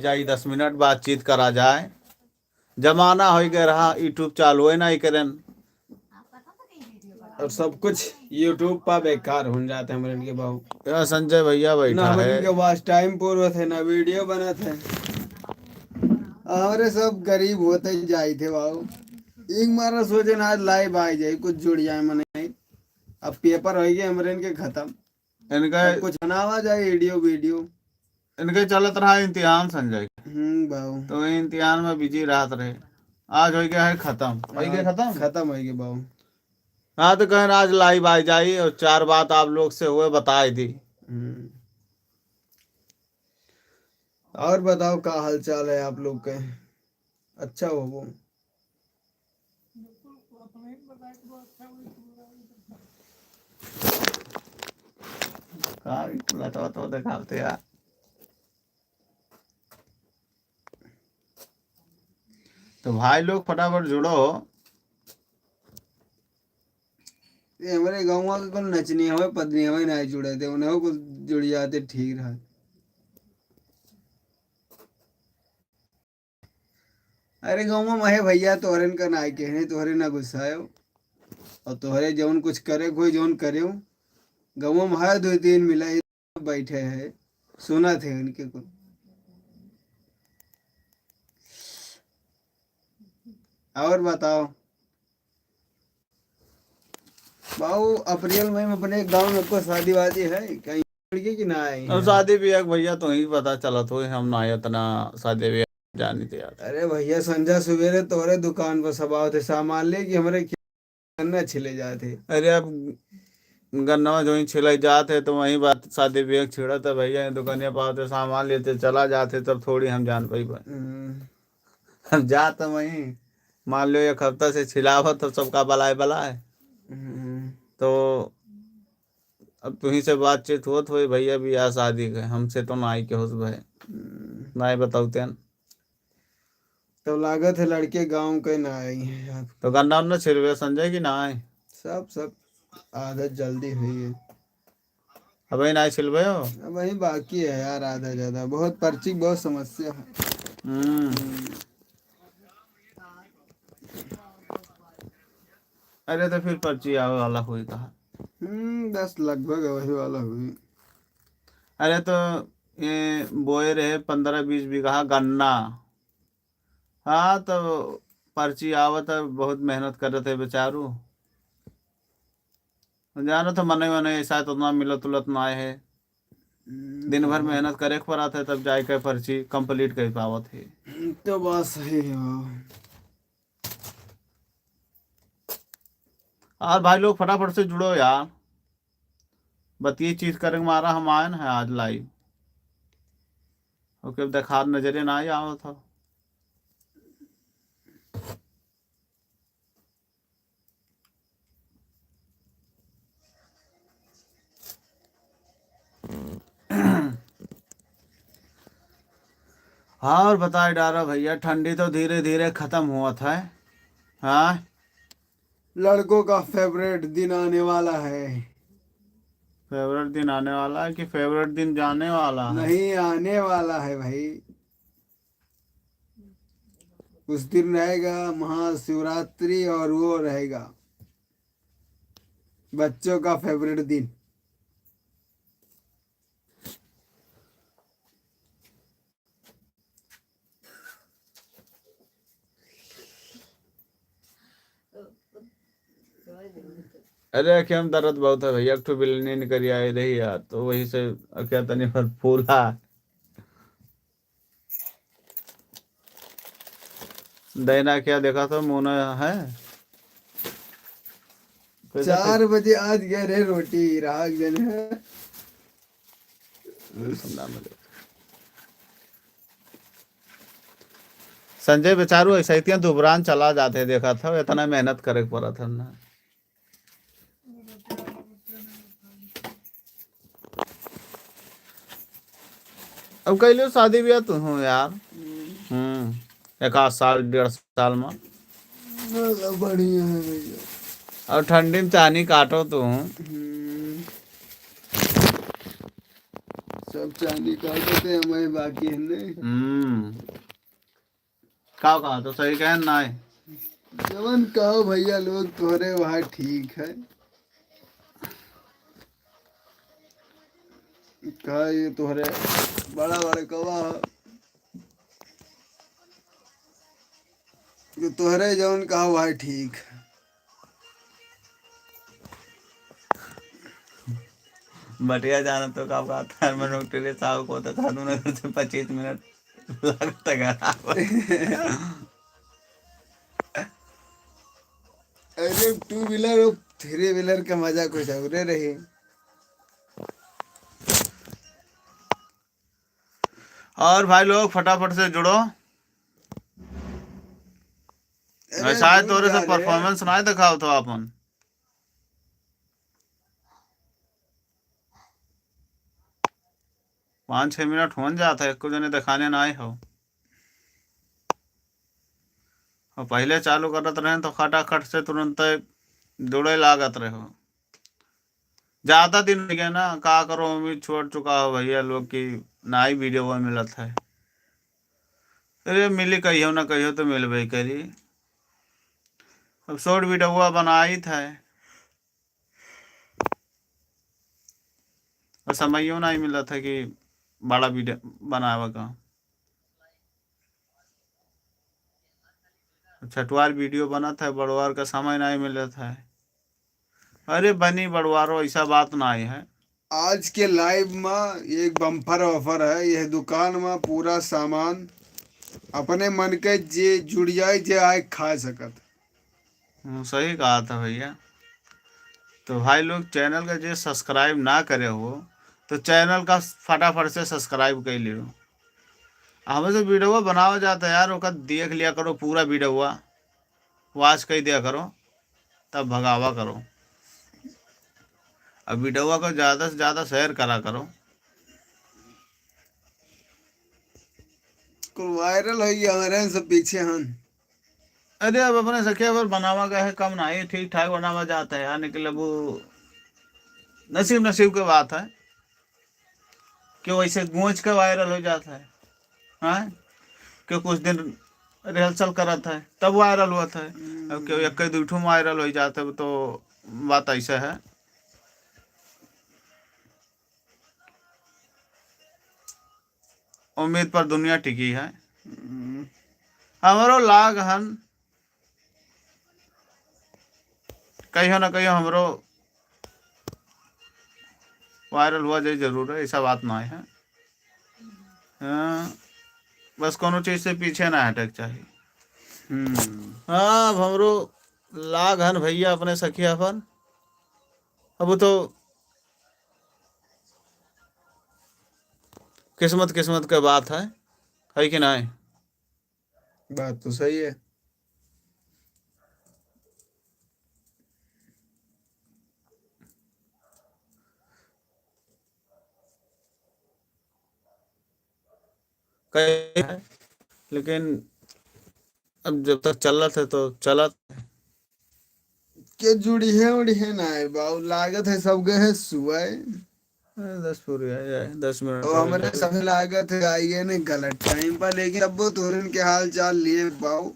जाई 10 मिनट बातचीत करा जाए। जमाना हो गया रहा यूट्यूब चालू है ना ही करें और सब कुछ यूट्यूब पर बेकार हो जाते हैं हमारे के बाबू। या संजय भैया ना बैठा हमारे है। के पास टाइम पूरा थे ना वीडियो बना थे। हमारे सब गरीब होते ही जाए थे बाबू। एक मारा सोचे ना आज लाइव आ जाए कुछ जुड़ जाए मने। अब पेपर हो गए हमारे इनके खत्म। इनका अब कुछ बनावा जाए वीडियो वीडियो। इनके चलत रहा इम्तिहान संजय, बाबू तो इम्तिहान में बिजी रहत रहे। आज हो गया है खत्म, हो गया खत्म। खत्म हो गए बाबू। हाँ तो कहें आज लाइव आ जाई और 4 बात आप लोग से हुए बताई दी। और बताओ क्या हाल चाल है आप लोग के। अच्छा हो वो। तो दिखाते यार। तो भाई लोग फटाफट जुड़ो। ये हमारे गाँव में कल नचनी हवे पत्नी हवे नहीं जुड़े थे उन्हें कुछ जुड़ जाते ठीक रहा। अरे गाँव में महे भैया तोहरे का नाय के हैं तोहरे ना गुस्सायो और तोहरे जौन कुछ करे कोई जौन करे गाँव में है 2-3 मिला बैठे हैं सुना थे उनके को। और बताओ बाबू अप्रैल में अपने गांव में कोई शादी वादी है कहीं लड़की की ना आई और है। शादी ब्याह भैया तो ही पता चला तो हम ना इतना शादी ब्याह जानी थे यार। अरे भैया संजा सवेरे तोरे दुकान पर सब आते सामान ले कि हमारे गन्ना छिले जाते। अरे अब गन्ना जो ही छिलाई जाते तो वही बात शादी ब्याह छिड़ा था भैया दुकानिया पाते सामान लेते चला जाते तब थोड़ी हम जान पाई भाई। हम जाते वही मान लो 1 हफ्ता से छिलावत तो सबका बलाए बलाए। तो अब तुम्ही से बातचीत होत हुई भैया भी आ शादी के हमसे तो ना आई के होस भाई ना ही बताते हैं। तो लागत है लड़के गांव के ना आई है। तो गन्ना उन्ना छिड़वे संजय की ना आए। सब आदत जल्दी हुई है। अब ना छिलवे हो। अब वही बाकी है यार आधा ज्यादा बहुत पर्ची बहुत समस्या है। अरे तो फिर पर्ची आवे वाला हुई कहा। बस लगभग वही वाला हुई। अरे तो ये बोए रहे 15-20 बीघा गन्ना। हाँ तो पर्ची आवत है बहुत मेहनत करते थे बेचारू। जानो तो मने मने ऐसा तो ना मिलत उलत ना है। दिन भर मेहनत करे पड़ा था तब जाए के पर्ची कंप्लीट कर पावत है। तो बात सही है। और भाई लोग फटाफट से जुड़ो यार। बतिए चीज करेंगे मारा हम आए ना आज लाइव। ओके देखा नजरे ना ही आओ था। हाँ और बताए डारा भैया ठंडी तो धीरे धीरे खत्म हुआ था। हाँ लड़कों का फेवरेट दिन आने वाला है। फेवरेट दिन आने वाला है कि फेवरेट दिन जाने वाला है। नहीं आने वाला है भाई। उस दिन रहेगा महाशिवरात्रि और वो रहेगा बच्चों का फेवरेट दिन। अरे अखे हम दर्द बहुत है भैया एक बिल्ली निकल आई रही यार तो वही से क्या तनी पर फूला दैना क्या देखा था मुना है 4 बजे आज गए रे रोटी राग जन है। संजय बेचारू ऐसा ही दुबरान चला जाते देखा था इतना मेहनत करे पड़ा था ना। अब कह लो शादी ब्याह तो हूँ यार। 1 आध साल 1.5 साल में बढ़िया है भैया। और ठंडी में चानी काटो तो हूँ। सब चांदी काटते थे हमें बाकी है नहीं। का कहा तो सही कह ना है। जवन कहो भैया लोग तोरे वहाँ ठीक है। कहा ये तोहरे बड़ा बड़ा कवा जो तोहरे जवन कहा वहाँ ठीक है। बटिया जाना तो का बात है। मैं डॉक्टर साहब को तो था दूंगा तो 25 मिनट लगता है। अरे टू व्हीलर और थ्री व्हीलर का मजा कुछ और रही। और भाई लोग फटाफट से जुड़ो। अरे शायद जुड़ तोरे जा से रे। परफॉर्मेंस ना दिखाओ तो अपन 5-6 मिनट हो जाता है कुछ जने दिखाने ना आए हो। और पहले चालू करत रहे तो खटाखट से तुरंत जुड़े लागत रहे हो। ज्यादा दिन हो गया ना का करो उम्मीद छोड़ चुका हो भैया लोग की ना ही वीडियो वो मिलत है। अरे मिली कहियो ना कहियो तो मिलबे करी। अब शॉर्ट वीडियो हुआ बनाई था और समयो नहीं मिला था कि बड़ा वीडियो बनावा का। छठवार वीडियो बना था बड़वार का समय नहीं मिला था। अरे बनी बड़वारो ऐसा बात नहीं है। आज के लाइव में एक बम्पर ऑफर है। यह दुकान में पूरा सामान अपने मन के जे जुड़ जाए जे आए खा सकत। सही कहा था भैया। तो भाई लोग चैनल का जो सब्सक्राइब ना करे हो तो चैनल का फटाफट से सब्सक्राइब कर लियो। हमें तो वीडियो बनावा जाता है यार ओका देख लिया करो पूरा वीडियो वॉच कर दिया करो तब भगावा करो। अब वीडियो को ज़्यादा से ज़्यादा शेयर करा करो। कुल वायरल हो गया हमारे सब पीछे हन। अरे अब अपने सखिया पर बनावा गया है कम नहीं ठीक ठाक बनावा जाता है यार निकल वो नसीब नसीब की बात है कि वैसे गूंज के वायरल हो जाता है। हाँ कि कुछ दिन रिहर्सल करा था तब वायरल हुआ था। अब क्यों एक दो ठू वायरल हो जाता है तो बात ऐसा है। उम्मीद पर दुनिया टिकी है। हमारो लाग हन कहियो ना कहियो हमरो वायरल हुआ जाए जरूर है ऐसा बात ना है। हाँ, बस कोनो चीज से पीछे ना हटक चाहिए। हाँ अब हमरो लाग हन भैया अपने सखिया पर। अब वो तो किस्मत किस्मत के बात है कि नहीं। बात तो सही है। कहीं है लेकिन अब जब तक चल रहा था तो चला। के जुड़ी है उड़ी है ना है बाबू लागत है सब गए है सुबह। 10 पूरी है 10 मिनट और और हमारे लगे। समय लागत है आइए ने गलत टाइम पर लेकिन अब वो तोरन के हाल चाल लिए बाबू।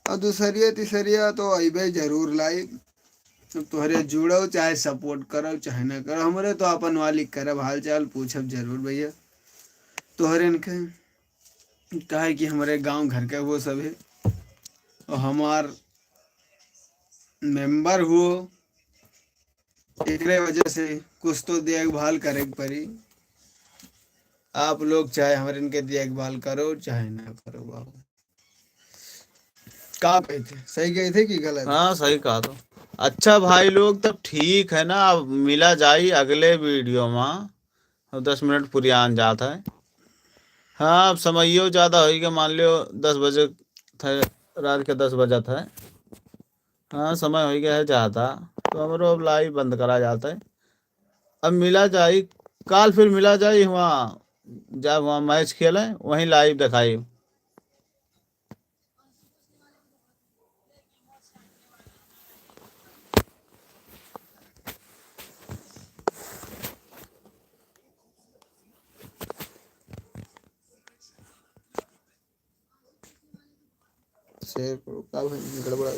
और दूसरिया तीसरिया तो अबे जरूर लाई। अब तोहरे जुड़ो चाहे सपोर्ट करो चाहे ना करो हमारे तो अपन वाली करब हाल चाल पूछब जरूर भैया। तोहरे के कहे कि हमारे गांव घर का वो सब है और हमार मेंबर हुओ एकरे वजह से कुछ तो देखभाल करे के पड़ी। आप लोग चाहे हमारे इनके देखभाल करो चाहे ना करो बाबू। का कहे थे सही कहे थे कि गलत। हाँ सही कहा तो। अच्छा भाई लोग तब ठीक है ना अब मिला जाई अगले वीडियो में। अब 10 मिनट पूरी आन जाता है। हाँ अब समयो ज़्यादा हो गया मान लियो 10 बजे थे रात के 10 बजे था। हाँ समय हो गया है ज़्यादा तो हमारो अब लाइव बंद करा जाता है। अब मिला जाए कल फिर मिला जाए वहाँ जब वहाँ मैच खेले वहीं लाइव दिखाई। शेयर करो का भाई गड़बड़ा